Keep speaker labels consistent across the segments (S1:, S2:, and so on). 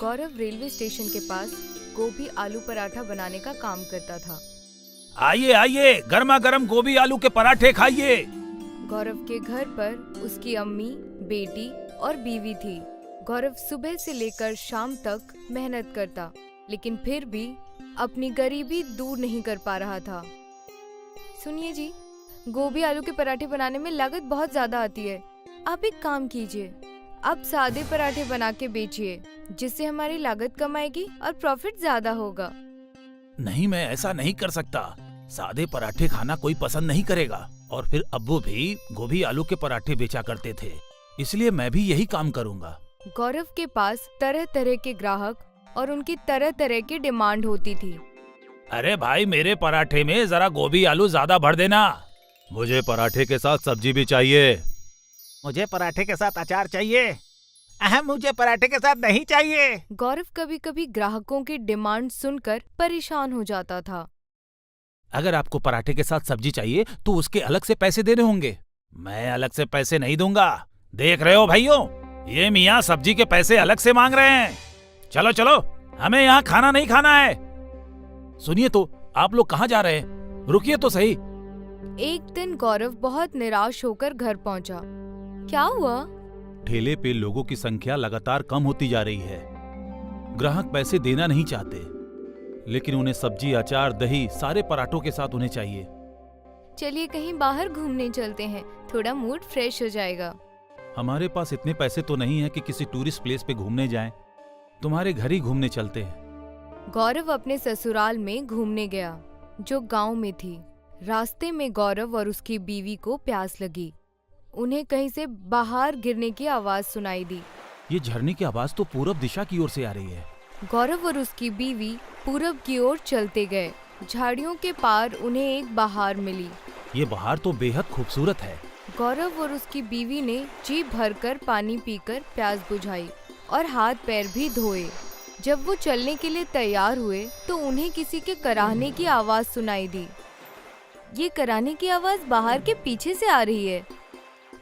S1: गौरव railway station के पास गोभी आलू पराठा बनाने का काम करता था।
S2: आइए आइए, गर्मा गर्म गोभी आलू के पराठे खाइए।
S1: गौरव के घर पर उसकी अम्मी, बेटी और बीवी थी। गौरव सुबह से लेकर शाम तक मेहनत करता, लेकिन फिर भी अपनी गरीबी दूर नहीं कर पा रहा था। सुनिए जी, गोभी आलू के पराठे बनाने में लागत बहुत ज्यादा आती है। आप एक काम कीजिए, आप सादे पराठे बना के बेचिए, जिससे हमारी लागत कम आएगी और प्रॉफिट ज्यादा होगा।
S2: नहीं, मैं ऐसा नहीं कर सकता। सादे पराठे खाना कोई पसंद नहीं करेगा। और फिर अब्बू भी गोभी आलू के पराठे बेचा करते थे, इसलिए मैं भी यही काम करूंगा।
S1: गौरव के पास तरह तरह के ग्राहक और उनकी तरह तरह की डिमांड होती थी।
S2: अरे भाई, मेरे पराठे में जरा गोभी आलू ज्यादा भर देना। मुझे पराठे के साथ सब्जी भी चाहिए।
S3: मुझे पराठे के साथ अचार चाहिए। मुझे पराठे के साथ नहीं चाहिए।
S1: गौरव कभी कभी ग्राहकों की डिमांड सुनकर परेशान हो जाता था।
S2: अगर आपको पराठे के साथ सब्जी चाहिए तो उसके अलग से पैसे देने होंगे। मैं अलग से पैसे नहीं दूंगा। देख रहे हो भाइयों, ये मियाँ सब्जी के पैसे अलग से मांग रहे हैं। चलो चलो, हमें यहाँ खाना नहीं खाना है। सुनिए तो, आप लोग कहाँ जा रहे हैं? रुकिए तो सही।
S1: एक दिन गौरव बहुत निराश होकर घर पहुंचा। क्या हुआ?
S2: ठेले पे लोगों की संख्या लगातार कम होती जा रही है। ग्राहक पैसे देना नहीं चाहते, लेकिन उन्हें सब्जी, अचार, दही सारे पराठों के साथ उन्हें चाहिए।
S1: चलिए कहीं बाहर घूमने चलते हैं, थोड़ा मूड फ्रेश हो जाएगा।
S2: हमारे पास इतने पैसे तो नहीं है कि किसी टूरिस्ट प्लेस पे घूमने जाएं। तुम्हारे घर ही घूमने चलते हैं।
S1: गौरव अपने ससुराल में घूमने गया, जो गांव में थी। रास्ते में गौरव और उसकी बीवी को प्यास लगी। उन्हें कहीं से बाहर गिरने की आवाज सुनाई दी।
S2: ये झरने की आवाज तो पूरब दिशा की ओर से आ रही है।
S1: गौरव और उसकी बीवी पूरब की ओर चलते गए। झाड़ियों के पार उन्हें एक बहार मिली।
S2: ये बहार तो बेहद खूबसूरत है।
S1: गौरव और उसकी बीवी ने जी भरकर पानी पीकर प्यास बुझाई और हाथ पैर भी धोए। जब वो चलने के लिए तैयार हुए तो उन्हें किसी के कराहने की आवाज सुनाई दी। ये कराहने की आवाज बहार के पीछे से आ रही है।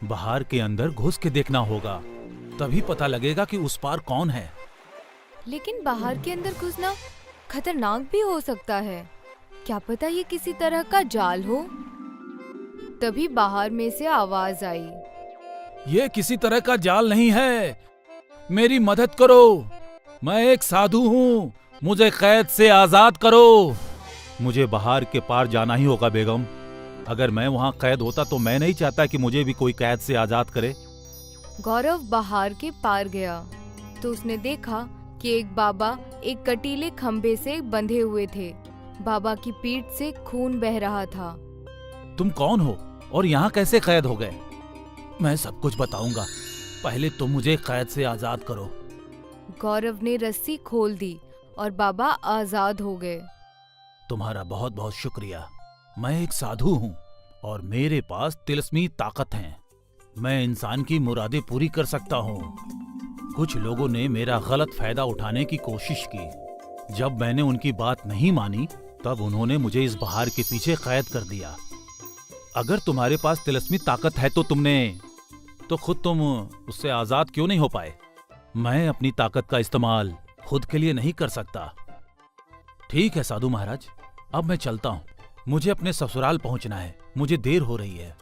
S2: बहार के अंदर घुस के देखना होगा, तभी पता लगेगा कि उस पार कौन है।
S1: लेकिन बाहर के अंदर घुसना खतरनाक भी हो सकता है। क्या पता ये किसी तरह का जाल हो। तभी बाहर में से आवाज आई,
S2: ये किसी तरह का जाल नहीं है। मेरी मदद करो, मैं एक साधु हूँ, मुझे कैद से आजाद करो। मुझे बहार के पार जाना ही होगा बेगम। अगर मैं वहाँ कैद होता तो मैं नहीं चाहता कि मुझे भी कोई कैद से आजाद करे।
S1: गौरव बहार के पार गया तो उसने देखा कि एक बाबा एक कटीले खंभे से बंधे हुए थे। बाबा की पीठ से खून बह रहा था।
S2: तुम कौन हो और यहाँ कैसे कैद हो गए? मैं सब कुछ बताऊंगा, पहले तुम मुझे कैद से आजाद करो।
S1: गौरव ने रस्सी खोल दी और बाबा आजाद हो गए।
S2: तुम्हारा बहुत बहुत शुक्रिया। मैं एक साधु हूँ और मेरे पास तिलस्मी ताकत है। मैं इंसान की मुरादें पूरी कर सकता हूँ। कुछ लोगों ने मेरा गलत फायदा उठाने की कोशिश की। जब मैंने उनकी बात नहीं मानी, तब उन्होंने मुझे इस बहार के पीछे कैद कर दिया। अगर तुम्हारे पास तिलस्मी ताकत है तो खुद तुम उससे आजाद क्यों नहीं हो पाए? मैं अपनी ताकत का इस्तेमाल खुद के लिए नहीं कर सकता। ठीक है साधु महाराज, अब मैं चलता हूँ। मुझे अपने ससुराल पहुंचना है, मुझे देर हो रही है।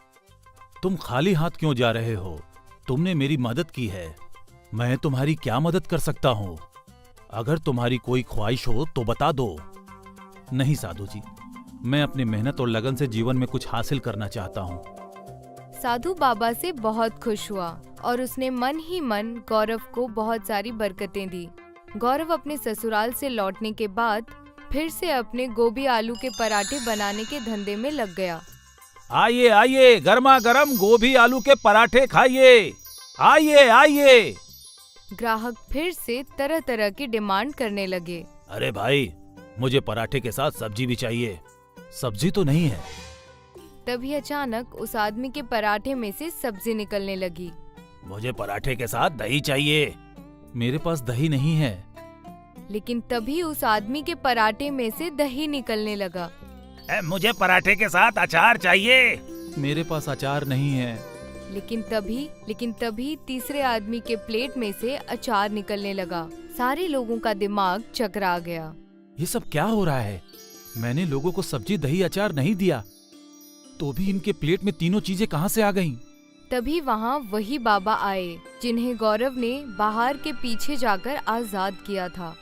S2: तुम खाली हाथ क्यों जा रहे हो? तुमने मेरी मदद की है, मैं तुम्हारी क्या मदद कर सकता हूँ? अगर तुम्हारी कोई ख्वाहिश हो तो बता दो। नहीं साधु जी, मैं अपनी मेहनत और लगन से जीवन में कुछ हासिल करना चाहता हूँ।
S1: साधु बाबा से बहुत खुश हुआ और उसने मन ही मन गौरव को बहुत सारी बरकतें दी। गौरव अपने ससुराल से लौटने के बाद फिर से अपने गोभी आलू के पराठे बनाने के धंधे में लग गया।
S2: आइए आइए, गर्मा गर्म गोभी आलू के पराठे खाइए। आइए आइए।
S1: ग्राहक फिर से तरह तरह की डिमांड करने लगे।
S2: अरे भाई, मुझे पराठे के साथ सब्जी भी चाहिए। सब्जी तो नहीं है।
S1: तभी अचानक उस आदमी के पराठे में से सब्जी निकलने लगी।
S2: मुझे पराठे के साथ दही चाहिए। मेरे पास दही नहीं है।
S1: लेकिन तभी उस आदमी के पराठे में से दही निकलने लगा।
S2: मुझे पराठे के साथ अचार चाहिए। मेरे पास अचार नहीं है।
S1: लेकिन तभी तीसरे आदमी के प्लेट में से अचार निकलने लगा। सारे लोगों का दिमाग चकरा गया।
S2: ये सब क्या हो रहा है? मैंने लोगों को सब्जी, दही, अचार नहीं दिया, तो भी इनके प्लेट में तीनों चीजें कहाँ से आ गईं?
S1: तभी वहाँ वही बाबा आए जिन्हें गौरव ने बाहर के पीछे जाकर आजाद किया था।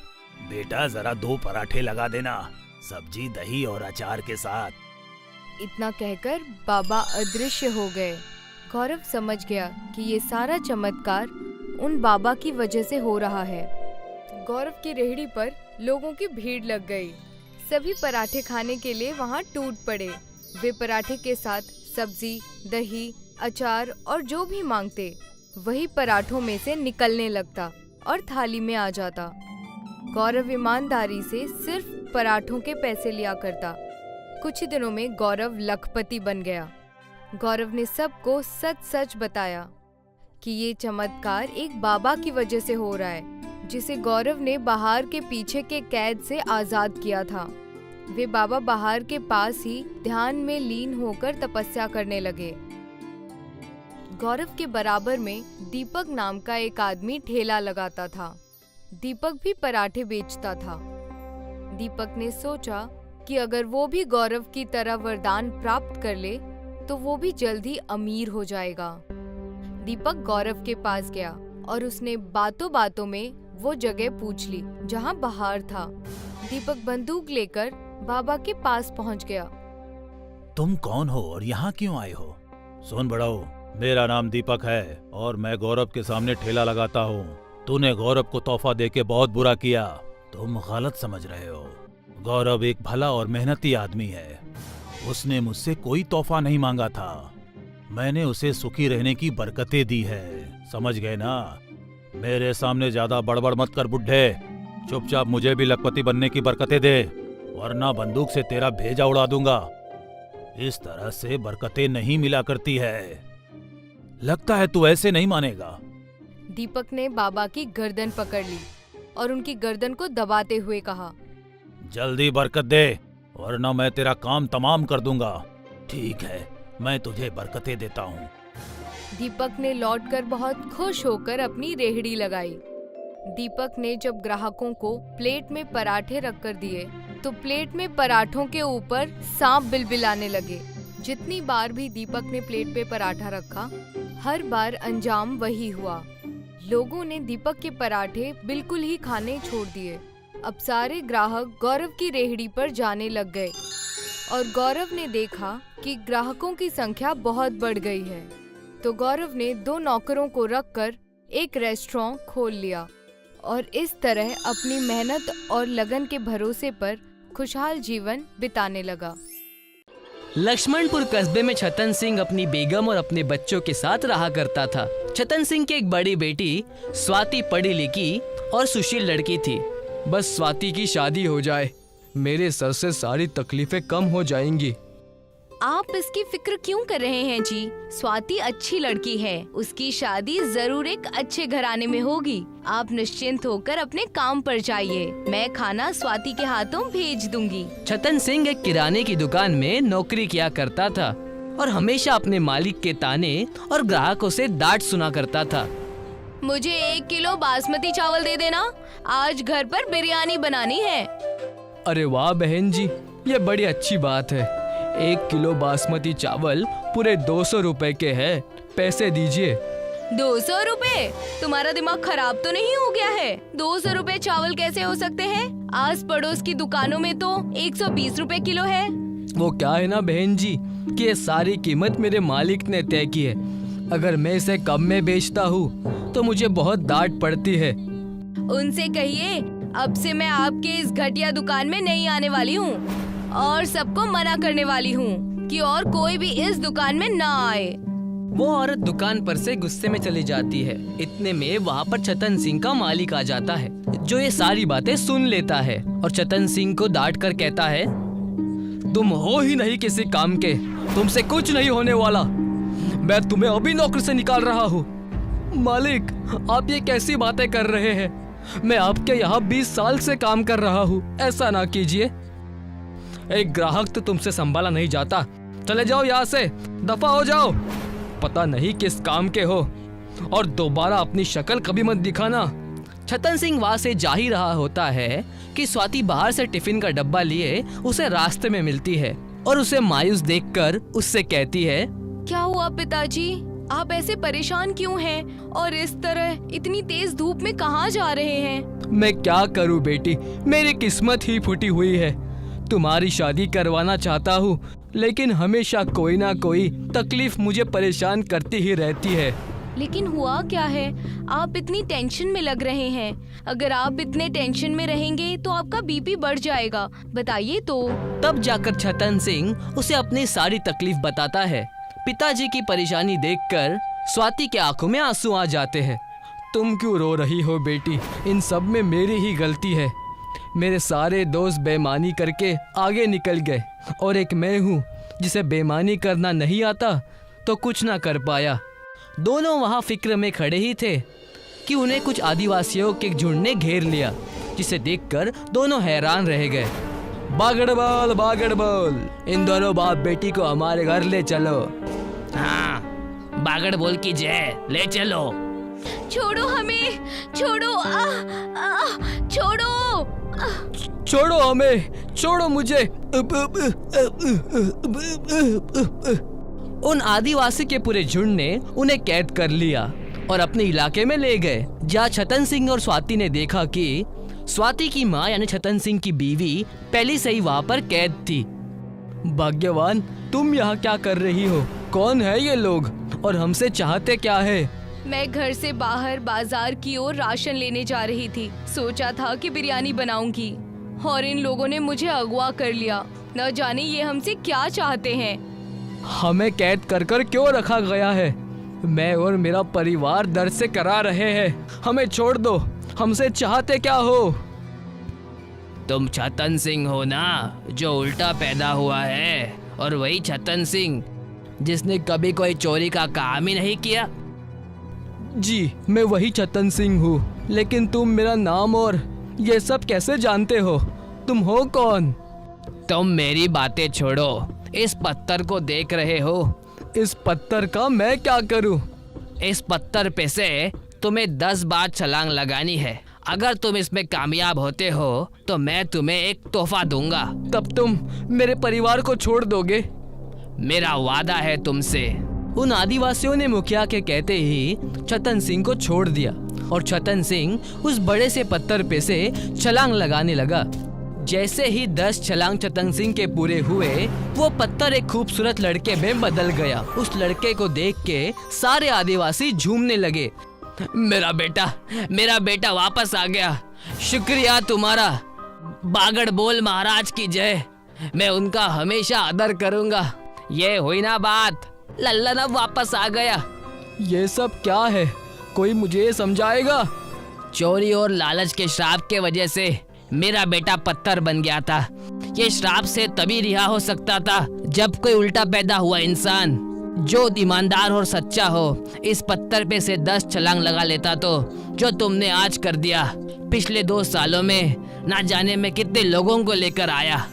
S2: बेटा जरा 2 पराठे लगा देना, सब्जी, दही और अचार के साथ।
S1: इतना कहकर बाबा अदृश्य हो गए। गौरव समझ गया कि ये सारा चमत्कार उन बाबा की वजह से हो रहा है। गौरव की रेहड़ी पर लोगों की भीड़ लग गई। सभी पराठे खाने के लिए वहाँ टूट पड़े। वे पराठे के साथ सब्जी, दही, अचार और जो भी मांगते वही पराठों में से निकलने लगता और थाली में आ जाता। गौरव ईमानदारी से सिर्फ पराठों के पैसे लिया करता। कुछ ही दिनों में गौरव लखपति बन गया। गौरव ने सबको सच सच बताया कि ये चमत्कार एक बाबा की वजह से हो रहा है, जिसे गौरव ने बाहर के पीछे के कैद से आजाद किया था। वे बाबा बाहर के पास ही ध्यान में लीन होकर तपस्या करने लगे। गौरव के बराबर में दीपक नाम का एक आदमी ठेला लगाता था। दीपक भी पराठे बेचता था। दीपक ने सोचा कि अगर वो भी गौरव की तरह वरदान प्राप्त कर ले तो वो भी जल्दी अमीर हो जाएगा। दीपक गौरव के पास गया और उसने बातों बातों में वो जगह पूछ ली जहाँ बाहर था। दीपक बंदूक लेकर बाबा के पास पहुँच गया।
S2: तुम कौन हो और यहाँ क्यों आए हो? सुन बड़ाओ, मेरा नाम दीपक है और मैं गौरव के सामने ठेला लगाता हूँ। तूने गौरव को तोहफा देके बहुत बुरा किया। तुम गलत समझ रहे हो। गौरव एक भला और मेहनती आदमी है। उसने मुझसे कोई तोहफा नहीं मांगा था। मैंने उसे सुखी रहने की बरकतें दी है। समझ गए ना? मेरे सामने ज्यादा बड़बड़ मत कर बुड्ढे। चुपचाप मुझे भी लखपति बनने की बरकतें दे, वरना बंदूक से तेरा भेजा उड़ा दूंगा। इस तरह से बरकतें नहीं मिला करती है। लगता है तू ऐसे नहीं मानेगा।
S1: दीपक ने बाबा की गर्दन पकड़ ली और उनकी गर्दन को दबाते हुए कहा,
S2: जल्दी बरकत दे, वरना मैं तेरा काम तमाम कर दूंगा। ठीक है, मैं तुझे बरकतें देता हूँ।
S1: दीपक ने लौटकर बहुत खुश होकर अपनी रेहड़ी लगाई। दीपक ने जब ग्राहकों को प्लेट में पराठे रखकर दिए तो प्लेट में पराठों के ऊपर सांप बिलबिलाने लगे। जितनी बार भी दीपक ने प्लेट पे पराठा रखा, हर बार अंजाम वही हुआ। लोगों ने दीपक के पराठे बिल्कुल ही खाने छोड़ दिए। अब सारे ग्राहक गौरव की रेहड़ी पर जाने लग गए और गौरव ने देखा कि ग्राहकों की संख्या बहुत बढ़ गई है। तो गौरव ने 2 नौकरों को रखकर एक रेस्टोरेंट खोल लिया और इस तरह अपनी मेहनत और लगन के भरोसे पर खुशहाल जीवन बिताने लगा।
S4: लक्ष्मणपुर कस्बे में छतन सिंह अपनी बेगम और अपने बच्चों के साथ रहा करता था। छतन सिंह की एक बड़ी बेटी स्वाति पढ़ी लिखी और सुशील लड़की थी। बस स्वाति की शादी हो जाए, मेरे सर से सारी तकलीफें कम हो जाएंगी।
S1: आप इसकी फिक्र क्यों कर रहे हैं जी? स्वाति अच्छी लड़की है, उसकी शादी जरूर एक अच्छे घराने में होगी। आप निश्चिंत होकर अपने काम पर जाइए, मैं खाना स्वाति के हाथों भेज दूंगी।
S4: छतन सिंह एक किराने की दुकान में नौकरी किया करता था और हमेशा अपने मालिक के ताने और ग्राहकों से डांट सुना करता था।
S1: मुझे 1 किलो बासमती चावल दे देना, आज घर पर बिरयानी बनानी है।
S4: अरे वाह बहन जी, ये बड़ी अच्छी बात है। 1 किलो बासमती चावल पूरे 200 रुपए के हैं, पैसे दीजिए।
S1: 200 रुपए? तुम्हारा दिमाग खराब तो नहीं हो गया है? 200 रुपए चावल कैसे हो सकते हैं? आस पड़ोस की दुकानों में तो 120 रुपए किलो है।
S4: वो क्या है ना बहन जी कि ये सारी कीमत मेरे मालिक ने तय की है। अगर मैं इसे कम में बेचता हूँ तो मुझे बहुत डांट पड़ती है।
S1: उनसे कहिए अब से मैं आपके इस घटिया दुकान में नहीं आने वाली हूँ और सबको मना करने वाली हूँ कि और कोई भी इस दुकान में ना आए।
S4: वो औरत दुकान पर से गुस्से में चली जाती है। इतने में वहाँ पर छतन सिंह का मालिक आ जाता है, जो ये सारी बातें सुन लेता है और छतन सिंह को डांट कर कहता है, तुम हो ही नहीं किसी काम के, तुमसे कुछ नहीं होने वाला। मैं तुम्हें अभी नौकरी से निकाल रहा हूँ। मालिक, आप ये कैसी बातें कर रहे हैं? मैं आपके यहाँ 20 साल से काम कर रहा हूँ, ऐसा ना कीजिए। एक ग्राहक तो तुमसे संभाला नहीं जाता, चले जाओ यहाँ से, दफा हो जाओ। पता नहीं किस काम के हो, और दोबारा अपनी शक्ल कभी मत दिखाना। छतन सिंह वहां से जा ही रहा होता है कि स्वाति बाहर से टिफिन का डब्बा लिए उसे रास्ते में मिलती है और उसे मायूस देखकर उससे कहती है,
S1: क्या हुआ पिताजी, आप ऐसे परेशान क्यों हैं और इस तरह इतनी तेज धूप में कहाँ जा रहे हैं?
S4: मैं क्या करूं बेटी, मेरी किस्मत ही फूटी हुई है। तुम्हारी शादी करवाना चाहता हूँ, लेकिन हमेशा कोई ना कोई तकलीफ मुझे परेशान करती ही रहती है।
S1: लेकिन हुआ क्या है, आप इतनी टेंशन में लग रहे हैं। अगर आप इतने टेंशन में रहेंगे तो आपका बीपी बढ़ जाएगा, बताइए तो।
S4: तब जाकर छतन सिंह उसे अपनी सारी तकलीफ बताता है। पिताजी की परेशानी देखकर स्वाति के आंखों में आंसू आ जाते हैं। तुम क्यों रो रही हो बेटी, इन सब में मेरी ही गलती है। मेरे सारे दोस्त बेईमानी करके आगे निकल गए और एक मैं हूँ जिसे बेईमानी करना नहीं आता तो कुछ ना कर पाया। दोनों वहाँ फिक्र में खड़े ही थे कि उन्हें कुछ आदिवासियों के झुंड ने घेर लिया, जिसे देखकर दोनों हैरान रह गए। बागड़बोल बागड़बोल, इन दोनों बाप बेटी को हमारे घर ले चलो।
S5: हाँ, बागड़बोल की जय, ले चलो।
S1: छोड़ो हमें, छोड़ो, छोड़ो।
S4: छोड़ो हमें, छोड़ो मुझे। उन आदिवासी के पूरे झुंड ने उन्हें कैद कर लिया और अपने इलाके में ले गए, जहाँ छतन सिंह और स्वाति ने देखा कि स्वाति की माँ यानी छतन सिंह की बीवी पहले से ही वहाँ पर कैद थी। भाग्यवान, तुम यहाँ क्या कर रही हो? कौन है ये लोग और हमसे चाहते क्या है?
S1: मैं घर से बाहर बाजार की ओर राशन लेने जा रही थी। सोचा था कि बिरयानी बनाऊंगी और इन लोगों ने मुझे अगवा कर लिया। न जाने ये हमसे क्या चाहते हैं।
S4: हमें कैद कर कर क्यों रखा गया है? मैं और मेरा परिवार दर्द से करा रहे हैं। हमें छोड़ दो। हमसे चाहते क्या हो?
S5: तुम छतन सिंह हो ना, जो उल्टा पैदा हुआ है, और वही छतन सिंह जिसने कभी कोई चोरी का काम ही नहीं किया।
S4: जी, मैं वही छतन सिंह हूँ, लेकिन तुम मेरा नाम और ये सब कैसे जानते हो? तुम हो कौन?
S5: तुम मेरी बातें छोड़ो, इस पत्थर को देख रहे हो?
S4: इस पत्थर का मैं क्या करूँ?
S5: इस पत्थर पे से तुम्हें 10 बार छलांग लगानी है। अगर तुम इसमें कामयाब होते हो तो मैं तुम्हें एक तोहफा दूंगा।
S4: तब तुम मेरे परिवार को छोड़ दोगे?
S5: मेरा वादा है तुमसे।
S4: उन आदिवासियों ने मुखिया के कहते ही छतन सिंह को छोड़ दिया और छतन सिंह उस बड़े से पत्थर पे से छलांग लगाने लगा। जैसे ही 10 छलांग छतन सिंह के पूरे हुए, वो पत्थर एक खूबसूरत लड़के में बदल गया। उस लड़के को देख के सारे आदिवासी झूमने लगे।
S5: मेरा बेटा वापस आ गया। शुक्रिया तुम्हारा। बागड़बोल महाराज की जय। मैं उनका हमेशा आदर करूंगा। ये हुई ना बात, लल्लन अब वापस आ गया।
S4: ये सब क्या है? कोई मुझे समझाएगा?
S5: चोरी और लालच के श्राप के वजह से मेरा बेटा पत्थर बन गया था। ये श्राप से तभी रिहा हो सकता था जब कोई उल्टा पैदा हुआ इंसान जो ईमानदार और सच्चा हो इस पत्थर पे से 10 छलांग लगा लेता, तो जो तुमने आज कर दिया। पिछले 2 सालों में ना जाने में कितने लोगों को लेकर आया।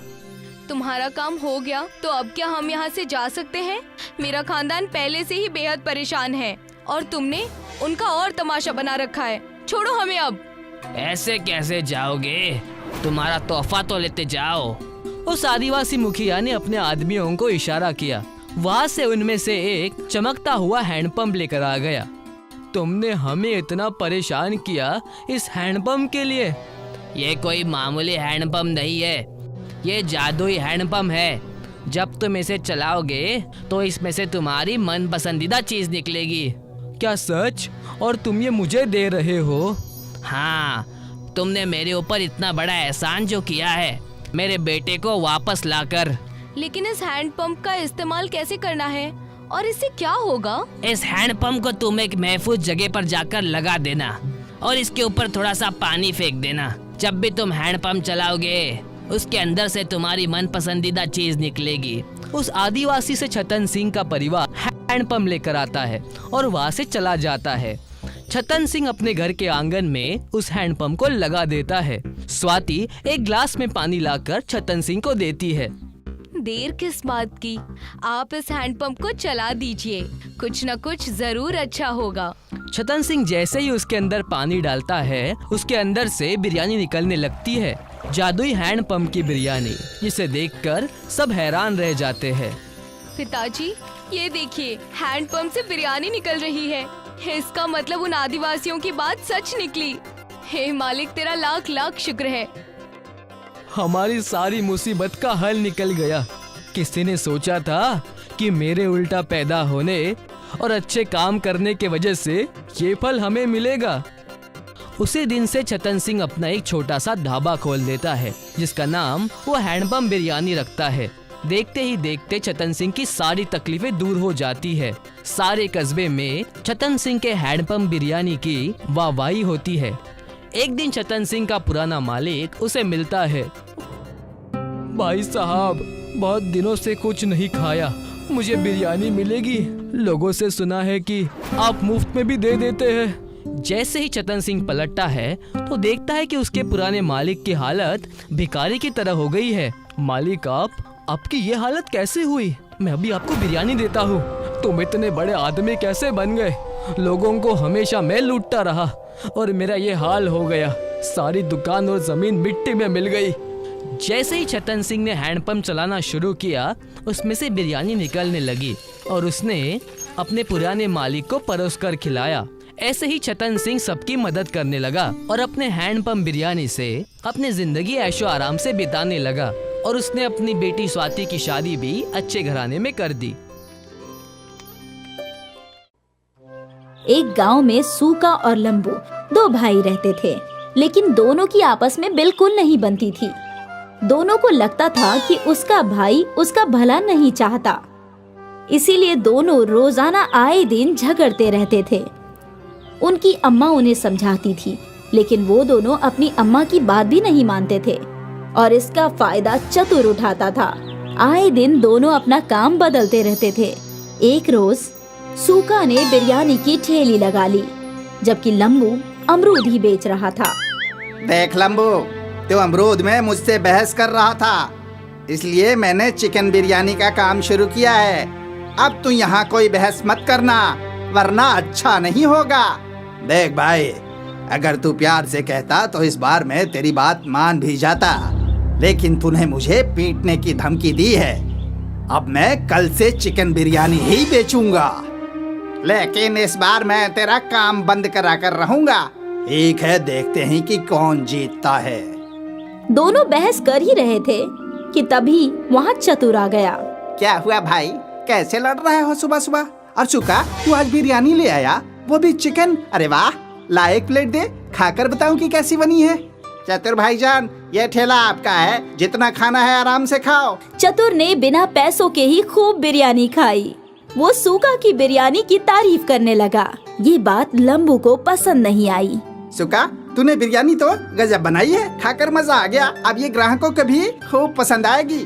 S1: तुम्हारा काम हो गया तो अब क्या हम यहाँ से जा सकते हैं? मेरा खानदान पहले से ही बेहद परेशान है और तुमने उनका और तमाशा बना रखा है। छोड़ो हमें अब।
S5: ऐसे कैसे जाओगे? तुम्हारा तोहफा तो लेते जाओ।
S4: उस आदिवासी मुखिया ने अपने आदमियों को इशारा किया। वहाँ से उनमें से एक चमकता हुआ हैंडपंप लेकर आ गया। तुमने हमें इतना परेशान किया इस हैंडपंप के लिए?
S5: ये कोई मामूली हैंडपंप नहीं है, ये जादुई हैंडपंप है। जब तुम इसे चलाओगे तो इसमें से तुम्हारी मन पसंदीदा चीज निकलेगी।
S4: क्या सच? और तुम ये मुझे दे रहे हो?
S5: हाँ, तुमने मेरे ऊपर इतना बड़ा एहसान जो किया है, मेरे बेटे को वापस लाकर।
S1: लेकिन इस हैंडपंप का इस्तेमाल कैसे करना है और इससे क्या होगा?
S5: इस हैंडपंप को तुम एक महफूज जगह पर जाकर लगा देना और इसके ऊपर थोड़ा सा पानी फेंक देना। जब भी तुम हैंडपंप चलाओगे उसके अंदर से तुम्हारी मन पसंदीदा चीज निकलेगी।
S4: उस आदिवासी से छतन सिंह का परिवार हैंडपंप लेकर आता है और वहाँ से चला जाता है। छतन सिंह अपने घर के आंगन में उस हैंडपंप को लगा देता है। स्वाति एक ग्लास में पानी लाकर छतन सिंह को देती है।
S1: देर किस बात की? आप इस हैंडपंप को चला दीजिए, कुछ न कुछ जरूर अच्छा होगा।
S4: छतन सिंह जैसे ही उसके अंदर पानी डालता है, उसके अंदर से बिरयानी निकलने लगती है। जादुई हैंडपंप की बिरयानी, जिसे देखकर सब हैरान रह जाते हैं।
S1: पिताजी, ये देखिए, हैंडपंप से बिरयानी निकल रही है। इसका मतलब उन आदिवासियों की बात सच निकली। हे मालिक, तेरा लाख लाख शुक्र है।
S4: हमारी सारी मुसीबत का हल निकल गया। किसी ने सोचा था कि मेरे उल्टा पैदा होने और अच्छे काम करने के वजह से ये फल हमें मिलेगा। उसी दिन से छतन सिंह अपना एक छोटा सा ढाबा खोल देता है, जिसका नाम वो हैंडपंप बिरयानी रखता है। देखते ही देखते छतन सिंह की सारी तकलीफें दूर हो जाती है। सारे कस्बे में छतन सिंह के हैंडपंप बिरयानी की वाहवाही होती है। एक दिन छतन सिंह का पुराना मालिक उसे मिलता है। भाई साहब, बहुत दिनों से कुछ नहीं खाया, मुझे बिरयानी मिलेगी? लोगों से सुना है कि आप मुफ्त में भी दे देते हैं। जैसे ही छतन सिंह पलटता है तो देखता है कि उसके पुराने मालिक की हालत भिखारी की तरह हो गई है। मालिक, आपकी ये हालत कैसे हुई? मैं अभी आपको बिरयानी देता हूँ। तुम इतने बड़े आदमी कैसे बन गए? लोगों को हमेशा मैं लूटता रहा और मेरा ये हाल हो गया। सारी दुकान और जमीन मिट्टी में मिल गई। जैसे ही छतन सिंह ने हैंडपंप चलाना शुरू किया, उसमें से बिरयानी निकलने लगी और उसने अपने पुराने मालिक को परोस कर खिलाया। ऐसे ही छतन सिंह सबकी मदद करने लगा और अपने हैंडपंप बिरयानी से अपनी जिंदगी ऐशो आराम से बिताने लगा। और उसने अपनी बेटी स्वाति की शादी भी अच्छे घराने में कर दी।
S6: एक गांव में सूका और लंबू दो भाई रहते थे, लेकिन दोनों की आपस में बिल्कुल नहीं बनती थी। दोनों को लगता था कि उसका भाई उसका भला नहीं चाहता, इसीलिए दोनों रोजाना आए दिन झगड़ते रहते थे। उनकी अम्मा उन्हें समझाती थी, लेकिन वो दोनों अपनी अम्मा की बात भी नहीं मानते थे और इसका फायदा चतुर उठाता था। आए दिन दोनों अपना काम बदलते रहते थे। एक रोज सूका ने बिरयानी की ठेली लगा ली, जबकि लंबू अमरूद ही बेच रहा था।
S7: देख लंबू, तू अमरूद में मुझसे बहस कर रहा था, इसलिए मैंने चिकन बिरयानी का काम शुरू किया है। अब तू यहाँ कोई बहस मत करना, वरना अच्छा नहीं होगा। देख भाई, अगर तू प्यार से कहता तो इस बार मैं तेरी बात मान भी जाता, लेकिन तूने मुझे पीटने की धमकी दी है। अब मैं कल से चिकन बिरयानी ही बेचूंगा, लेकिन इस बार मैं तेरा काम बंद करा कर रहूंगा। ठीक है, देखते हैं कि कौन जीतता है।
S6: दोनों बहस कर ही रहे थे कि तभी वहाँ चतुर आ गया।
S7: क्या हुआ भाई, कैसे लड़ रहे हो सुबह सुबह? और सुका, तू आज बिरयानी ले आया, वो भी चिकन? अरे वाह, ला एक प्लेट दे, खाकर बताऊं कि कैसी बनी है। चतुर भाईजान, ये ठेला आपका है, जितना खाना है आराम से खाओ।
S6: चतुर ने बिना पैसों के ही खूब बिरयानी खाई। वो सूका की बिरयानी की तारीफ करने लगा। ये बात लंबू को पसंद नहीं आई।
S7: सुका, तूने बिरयानी तो गजब बनाई है, खाकर मजा आ गया। अब ये ग्राहकों को भी खूब पसंद आएगी।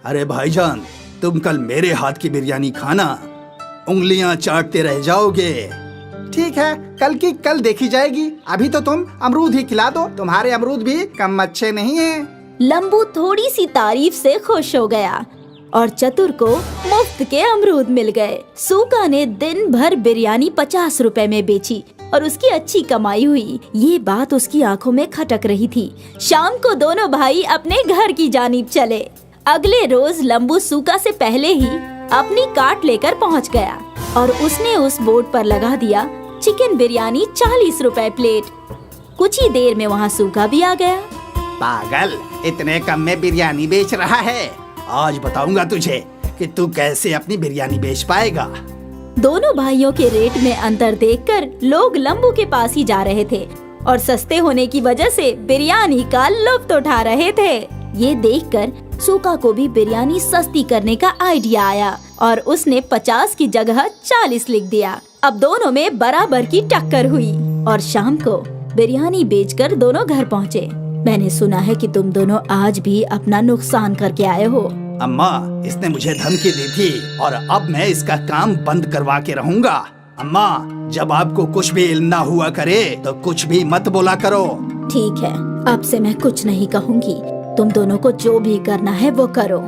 S7: अरे भाईजान, तुम कल मेरे हाथ की बिरयानी खाना, उंगलियां चाटते रह जाओगे। ठीक है, कल की कल देखी जाएगी। अभी तो तुम अमरूद ही खिला दो, तुम्हारे अमरूद भी कम अच्छे नहीं हैं।
S6: लंबू थोड़ी सी तारीफ से खुश हो गया और चतुर को मुफ्त के अमरूद मिल गए। सूका ने दिन भर बिरयानी 50 रुपए में बेची और उसकी अच्छी कमाई हुई। ये बात उसकी आंखों में खटक रही थी। शाम को दोनों भाई अपने घर की जानिब चले। अगले रोज लंबू सूका से पहले ही अपनी कार्ट लेकर पहुंच गया और उसने उस बोर्ड पर लगा दिया, चिकन बिरयानी 40 रुपए प्लेट। कुछ ही देर में वहाँ सूखा भी आ गया।
S7: पागल, इतने कम में बिरयानी बेच रहा है? आज बताऊंगा तुझे कि तू कैसे अपनी बिरयानी बेच पाएगा।
S6: दोनों भाइयों के रेट में अंतर देखकर लोग लंबू के पास ही जा रहे थे और सस्ते होने की वजह से बिरयानी का लुत्फ उठा रहे थे। ये देखकर सूका को भी बिरयानी सस्ती करने का आइडिया आया और उसने 50 की जगह 40 लिख दिया। अब दोनों में बराबर की टक्कर हुई और शाम को बिरयानी बेचकर दोनों घर पहुँचे। मैंने सुना है कि तुम दोनों आज भी अपना नुकसान करके आए हो।
S7: अम्मा, इसने मुझे धमकी दी थी और अब मैं इसका काम बंद करवा के रहूंगा। अम्मा, जब आपको कुछ भी इल्म ना हुआ करे तो कुछ भी मत बोला करो।
S6: ठीक है, अब से मैं कुछ नहीं कहूँगी। तुम दोनों को जो भी करना है वो करो।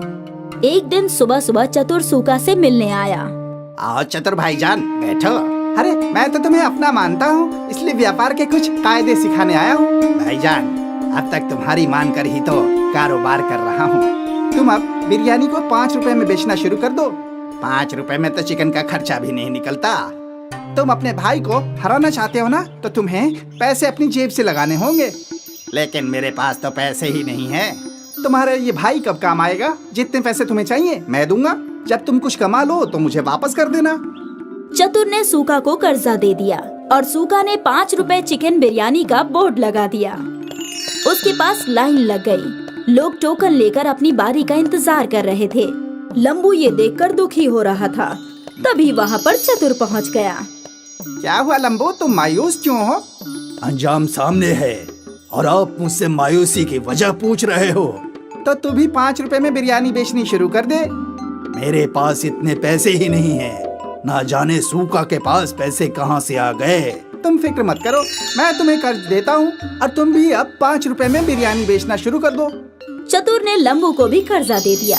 S6: एक दिन सुबह सुबह चतुर सूका से मिलने आया।
S7: आओ चतुर भाईजान, बैठो। अरे मैं तो तुम्हें अपना मानता हूँ, इसलिए व्यापार के कुछ कायदे सिखाने आया हूँ। भाईजान, अब तक तुम्हारी मान कर ही तो कारोबार कर रहा हूँ। तुम अब बिरयानी को 5 रुपए में बेचना शुरू कर दो। 5 रुपए में तो चिकन का खर्चा भी नहीं निकलता। तुम अपने भाई को हराना चाहते हो ना, तो तुम्हें पैसे अपनी जेब से लगाने होंगे। लेकिन मेरे पास तो पैसे ही नहीं है। तुम्हारा ये भाई कब काम आएगा? जितने पैसे तुम्हें चाहिए मैं दूंगा। जब तुम कुछ कमा लो तो मुझे वापस कर देना।
S6: चतुर ने सूका को कर्जा दे दिया और सूका ने 5 रुपए चिकन बिरयानी का बोर्ड लगा दिया। उसके पास लाइन लग गई। लोग टोकन लेकर अपनी बारी का इंतजार कर रहे थे। लंबू ये देखकर दुखी हो रहा था। तभी वहाँ पर चतुर पहुँच गया।
S7: क्या हुआ लंबू, तुम मायूस क्यों हो?
S8: अंजाम सामने है और आप मुझसे मायूसी की वजह पूछ रहे हो।
S7: तो तू भी 5 रुपए में बिरयानी बेचनी शुरू कर दे।
S8: मेरे पास इतने पैसे ही नहीं हैं। ना जाने सूका के पास पैसे कहाँ से आ गए।
S7: तुम फिक्र मत करो, मैं तुम्हें कर्ज देता हूँ और तुम भी अब 5 रुपए में बिरयानी बेचना शुरू कर दो।
S6: चतुर ने लंबू को भी कर्जा दे दिया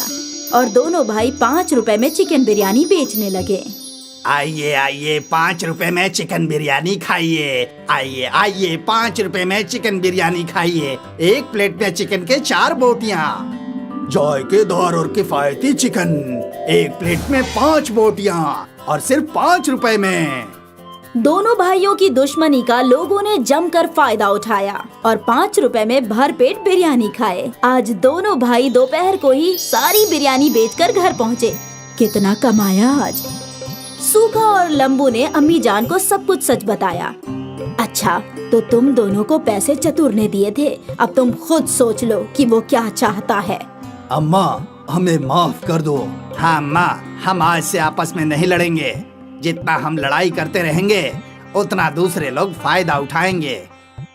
S6: और दोनों भाई 5 रुपए में चिकन बिरयानी बेचने लगे।
S7: आइए आइए, 5 रुपए में चिकन बिरयानी खाइए। आइए आइए, 5 रुपए में चिकन बिरयानी खाइए। एक प्लेट में चिकन के 4 बोटियाँ,
S8: जायकेदार और किफायती चिकन। एक प्लेट में 5 बोटियाँ और सिर्फ 5 रुपए में।
S6: दोनों भाइयों की दुश्मनी का लोगों ने जमकर फायदा उठाया और 5 रुपए में भरपेट बिरयानी खाए। आज दोनों भाई दोपहर को ही सारी बिरयानी बेचकर घर पहुँचे। कितना कमाया आज। सूखा और लंबू ने अम्मी जान को सब कुछ सच बताया। अच्छा, तो तुम दोनों को पैसे चतुर ने दिए थे। अब तुम खुद सोच लो कि वो क्या चाहता है।
S8: अम्मा, हमें माफ कर दो।
S7: हाँ अम्मा, हम आज से आपस में नहीं लड़ेंगे। जितना हम लड़ाई करते रहेंगे उतना दूसरे लोग फायदा उठाएंगे।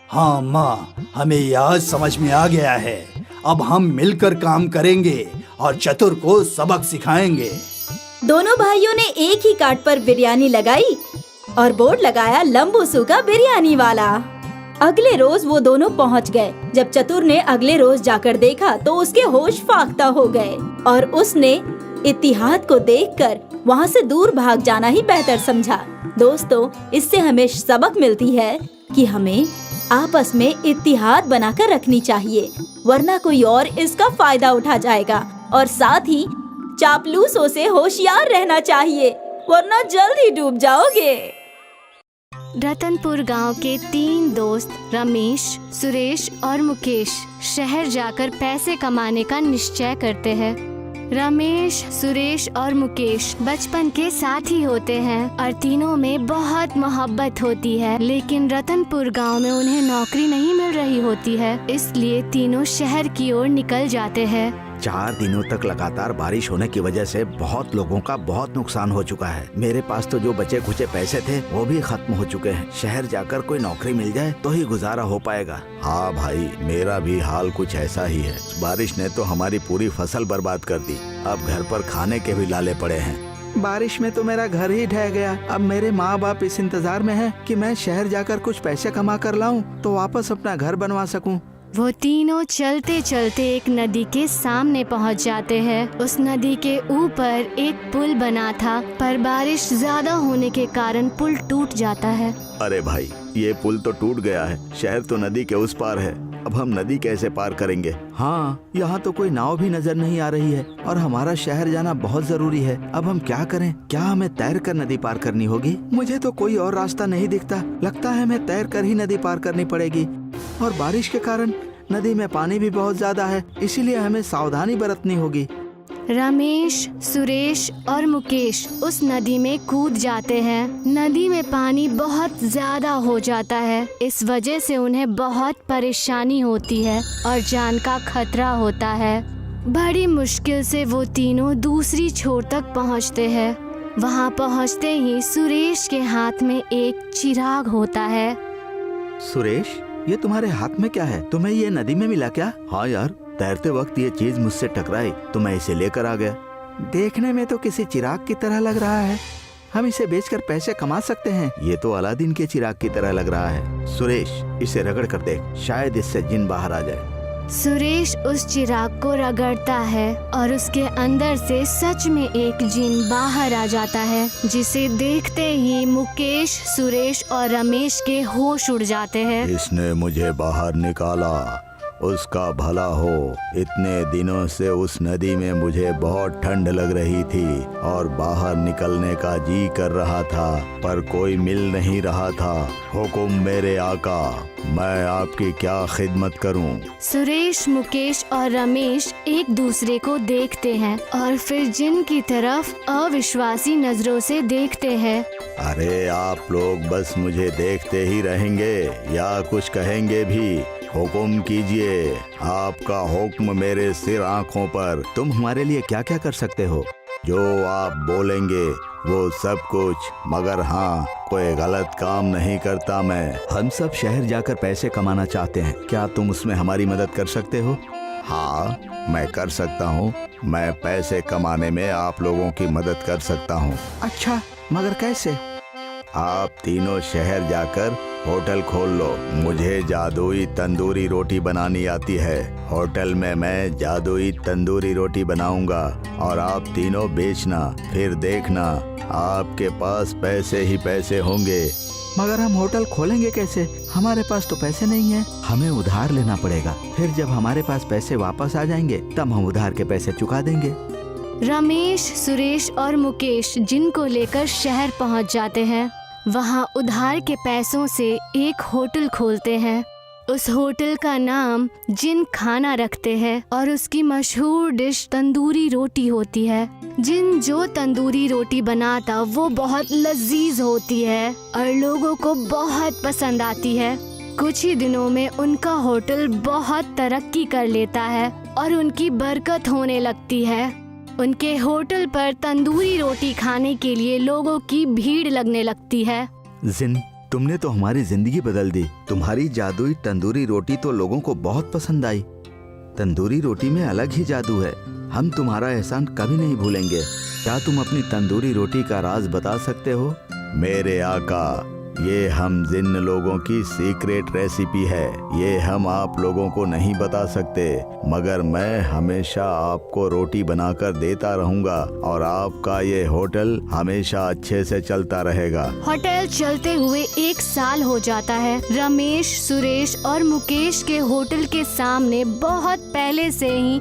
S8: हाँ अम्मा, हमें ये आज समझ में आ गया है। अब हम मिलकर काम करेंगे और चतुर को सबक सिखाएंगे।
S6: दोनों भाइयों ने एक ही कार्ड पर बिरयानी लगाई और बोर्ड लगाया लंबू सूका बिरयानी वाला। अगले रोज वो दोनों पहुंच गए। जब चतुर ने अगले रोज जाकर देखा तो उसके होश फाख्ता हो गए और उसने इत्तिहाद को देखकर वहां से दूर भाग जाना ही बेहतर समझा। दोस्तों, इससे हमें सबक मिलती है कि हमें आपस में इत्तिहाद बनाकर रखनी चाहिए, वरना कोई और इसका फायदा उठा जाएगा। और साथ ही चापलूसों से होशियार रहना चाहिए, वरना जल्द ही डूब जाओगे।
S9: रतनपुर गांव के 3 दोस्त रमेश, सुरेश और मुकेश शहर जाकर पैसे कमाने का निश्चय करते हैं। रमेश, सुरेश और मुकेश बचपन के साथी होते हैं और तीनों में बहुत मोहब्बत होती है। लेकिन रतनपुर गांव में उन्हें नौकरी नहीं मिल रही होती है, इसलिए तीनों शहर की ओर निकल जाते हैं।
S10: 4 दिनों तक लगातार बारिश होने की वजह से बहुत लोगों का बहुत नुकसान हो चुका है। मेरे पास तो जो बचे खुचे पैसे थे वो भी खत्म हो चुके हैं। शहर जाकर कोई नौकरी मिल जाए तो ही गुजारा हो पाएगा। हाँ भाई, मेरा भी हाल कुछ ऐसा ही है। बारिश ने तो हमारी पूरी फसल बर्बाद कर दी। अब घर पर खाने के भी लाले पड़े हैं।
S11: बारिश में तो मेरा घर ही ढह गया। अब मेरे माँ बाप इस इंतजार में हैं कि मैं शहर जाकर कुछ पैसे कमा कर लाऊं तो वापस अपना घर बनवा सकूं।
S9: वो तीनों चलते चलते एक नदी के सामने पहुंच जाते हैं। उस नदी के ऊपर एक पुल बना था, पर बारिश ज्यादा होने के कारण पुल टूट जाता है।
S10: अरे भाई, ये पुल तो टूट गया है। शहर तो नदी के उस पार है। अब हम नदी कैसे पार करेंगे?
S11: हाँ, यहाँ तो कोई नाव भी नजर नहीं आ रही है और हमारा शहर जाना बहुत जरूरी है। अब हम क्या करें? क्या हमें तैर कर नदी पार करनी होगी? मुझे तो कोई और रास्ता नहीं दिखता। लगता है हमें तैर कर ही नदी पार करनी पड़ेगी। और बारिश के कारण नदी में पानी भी बहुत ज्यादा है, इसीलिए हमें सावधानी बरतनी होगी।
S9: रमेश, सुरेश और मुकेश उस नदी में कूद जाते हैं। नदी में पानी बहुत ज्यादा हो जाता है। इस वजह से उन्हें बहुत परेशानी होती है और जान का खतरा होता है। बड़ी मुश्किल से वो तीनों दूसरी छोर तक पहुंचते हैं। वहां पहुंचते ही सुरेश के हाथ में एक चिराग होता है।
S11: सुरेश, ये तुम्हारे हाथ में क्या है? तुम्हें ये नदी में मिला क्या?
S10: हाँ यार, तैरते वक्त ये चीज मुझसे टकराई तो मैं इसे लेकर आ गया।
S11: देखने में तो किसी चिराग की तरह लग रहा है। हम इसे बेचकर पैसे कमा सकते हैं।
S10: ये तो अलादीन के चिराग की तरह लग रहा है। सुरेश, इसे रगड़ कर देख, शायद इससे जिन बाहर आ जाए।
S9: सुरेश उस चिराग को रगड़ता है और उसके अंदर से सच में एक जिन बाहर आ जाता है, जिसे देखते ही मुकेश, सुरेश और रमेश के होश उड़ जाते हैं।
S10: इसने मुझे बाहर निकाला, उसका भला हो। इतने दिनों से उस नदी में मुझे बहुत ठंड लग रही थी और बाहर निकलने का जी कर रहा था, पर कोई मिल नहीं रहा था। हुकुम मेरे आका, मैं आपकी क्या खिदमत करूं?
S9: सुरेश, मुकेश और रमेश एक दूसरे को देखते हैं और फिर जिन की तरफ अविश्वासी नजरों से देखते हैं।
S10: अरे आप लोग बस मुझे देखते ही रहेंगे या कुछ कहेंगे भी? हुक्म कीजिए, आपका हुक्म मेरे सिर आंखों पर।
S11: तुम हमारे लिए क्या क्या कर सकते हो?
S10: जो आप बोलेंगे वो सब कुछ, मगर हाँ, कोई गलत काम नहीं करता मैं।
S11: हम सब शहर जाकर पैसे कमाना चाहते हैं, क्या तुम उसमें हमारी मदद कर सकते हो?
S10: हाँ, मैं कर सकता हूँ। मैं पैसे कमाने में आप लोगों की मदद कर सकता हूँ।
S11: अच्छा, मगर कैसे?
S10: आप तीनों शहर जाकर होटल खोल लो। मुझे जादुई तंदूरी रोटी बनानी आती है। होटल में मैं जादुई तंदूरी रोटी बनाऊंगा और आप तीनों बेचना, फिर देखना आपके पास पैसे ही पैसे होंगे।
S11: मगर हम होटल खोलेंगे कैसे? हमारे पास तो पैसे नहीं है। हमें उधार लेना पड़ेगा, फिर जब हमारे पास पैसे वापस आ जाएंगे तब हम उधार के पैसे चुका देंगे।
S9: रमेश, सुरेश और मुकेश जिनको लेकर शहर पहुंच जाते हैं। वहां उधार के पैसों से एक होटल खोलते हैं। उस होटल का नाम जिन खाना रखते हैं और उसकी मशहूर डिश तंदूरी रोटी होती है। जिन जो तंदूरी रोटी बनाता वो बहुत लजीज होती है और लोगों को बहुत पसंद आती है। कुछ ही दिनों में उनका होटल बहुत तरक्की कर लेता है और उनकी बरकत होने लगती है। उनके होटल पर तंदूरी रोटी खाने के लिए लोगों की भीड़ लगने लगती है।
S11: जिन, तुमने तो हमारी जिंदगी बदल दी। तुम्हारी जादुई तंदूरी रोटी तो लोगों को बहुत पसंद आई। तंदूरी रोटी में अलग ही जादू है। हम तुम्हारा एहसान कभी नहीं भूलेंगे। क्या तुम अपनी तंदूरी रोटी का राज बता सकते हो?
S10: मेरे आका, ये हम जिन लोगों की सीक्रेट रेसिपी है। ये हम आप लोगों को नहीं बता सकते, मगर मैं हमेशा आपको रोटी बनाकर देता रहूंगा और आपका ये होटल हमेशा अच्छे से चलता रहेगा।
S9: होटल चलते हुए 1 साल हो जाता है। रमेश, सुरेश और मुकेश के होटल के सामने बहुत पहले से ही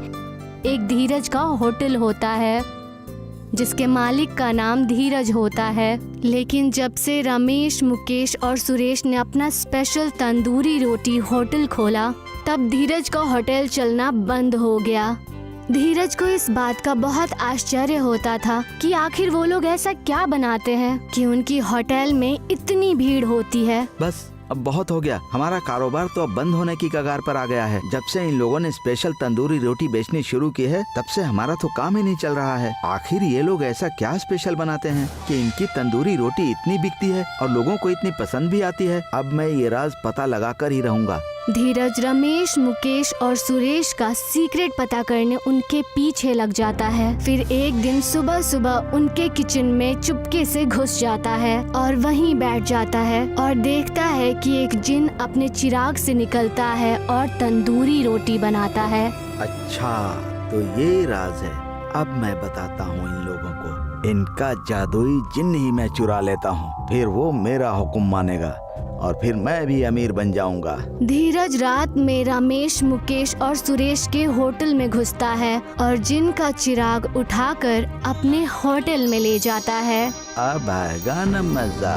S9: एक धीरज का होटल होता है, जिसके मालिक का नाम धीरज होता है। लेकिन जब से रमेश, मुकेश और सुरेश ने अपना स्पेशल तंदूरी रोटी होटल खोला, तब धीरज का होटल चलना बंद हो गया। धीरज को इस बात का बहुत आश्चर्य होता था कि आखिर वो लोग ऐसा क्या बनाते हैं कि उनकी होटल में इतनी भीड़ होती है।
S11: बस अब बहुत हो गया। हमारा कारोबार तो अब बंद होने की कगार पर आ गया है। जब से इन लोगों ने स्पेशल तंदूरी रोटी बेचनी शुरू की है, तब से हमारा तो काम ही नहीं चल रहा है। आखिर ये लोग ऐसा क्या स्पेशल बनाते हैं कि इनकी तंदूरी रोटी इतनी बिकती है और लोगों को इतनी पसंद भी आती है? अब मैं ये राज पता लगा कर ही रहूंगा।
S9: धीरज रमेश, मुकेश और सुरेश का सीक्रेट पता करने उनके पीछे लग जाता है। फिर एक दिन सुबह सुबह उनके किचन में चुपके से घुस जाता है और वहीं बैठ जाता है और देखता है कि एक जिन अपने चिराग से निकलता है और तंदूरी रोटी बनाता है।
S11: अच्छा, तो ये राज है। अब मैं बताता हूँ इन लोगों को। इनका जादुई जिन ही मैं चुरा लेता हूँ, फिर वो मेरा हुक्म मानेगा और फिर मैं भी अमीर बन जाऊंगा।
S9: धीरज रात में रमेश, मुकेश और सुरेश के होटल में घुसता है और जिन का चिराग उठाकर अपने होटल में ले जाता है।
S11: अब आएगा न मजा।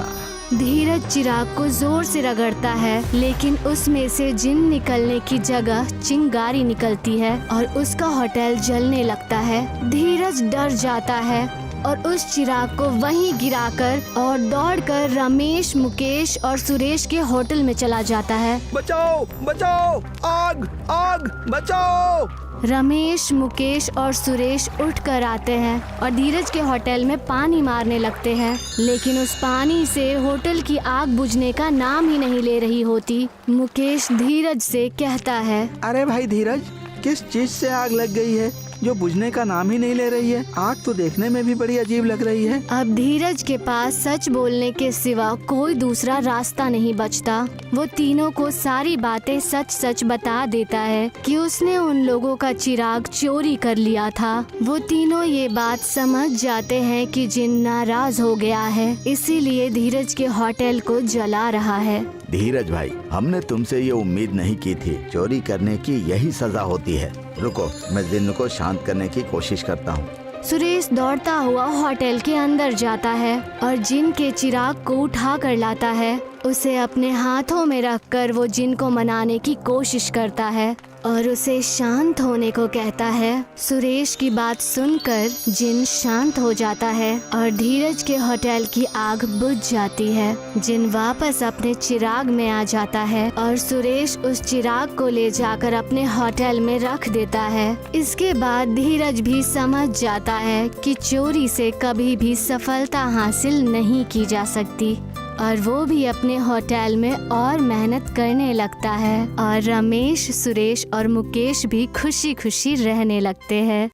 S9: धीरज चिराग को जोर से रगड़ता है, लेकिन उसमें से जिन निकलने की जगह चिंगारी निकलती है और उसका होटल जलने लगता है। धीरज डर जाता है और उस चिराग को वहीं गिराकर और दौड़कर रमेश, मुकेश और सुरेश के होटल में चला जाता है।
S11: बचाओ बचाओ, आग आग, बचाओ।
S9: रमेश, मुकेश और सुरेश उठकर आते हैं और धीरज के होटल में पानी मारने लगते हैं, लेकिन उस पानी से होटल की आग बुझने का नाम ही नहीं ले रही होती। मुकेश धीरज से कहता है,
S11: अरे भाई धीरज, किस चीज से आग लग गई है? जो बुझने का नाम ही नहीं ले रही है। आग तो देखने में भी बड़ी अजीब लग रही है।
S9: अब धीरज के पास सच बोलने के सिवा कोई दूसरा रास्ता नहीं बचता। वो तीनों को सारी बातें सच सच बता देता है कि उसने उन लोगों का चिराग चोरी कर लिया था। वो तीनों ये बात समझ जाते हैं कि जिन नाराज हो गया है, इसीलिए धीरज के होटल को जला रहा है।
S10: धीरज भाई, हमने तुमसे ये उम्मीद नहीं की थी। चोरी करने की यही सजा होती है। रुको, मैं जिन्न को शांत करने की कोशिश करता हूँ।
S9: सुरेश दौड़ता हुआ होटल के अंदर जाता है और जिन के चिराग को उठा कर लाता है। उसे अपने हाथों में रखकर वो जिन को मनाने की कोशिश करता है और उसे शांत होने को कहता है। सुरेश की बात सुनकर जिन शांत हो जाता है और धीरज के होटल की आग बुझ जाती है। जिन वापस अपने चिराग में आ जाता है और सुरेश उस चिराग को ले जाकर अपने होटल में रख देता है। इसके बाद धीरज भी समझ जाता है कि चोरी से कभी भी सफलता हासिल नहीं की जा सकती और वो भी अपने होटल में और मेहनत करने लगता है और रमेश, सुरेश और मुकेश भी खुशी खुशी रहने लगते हैं।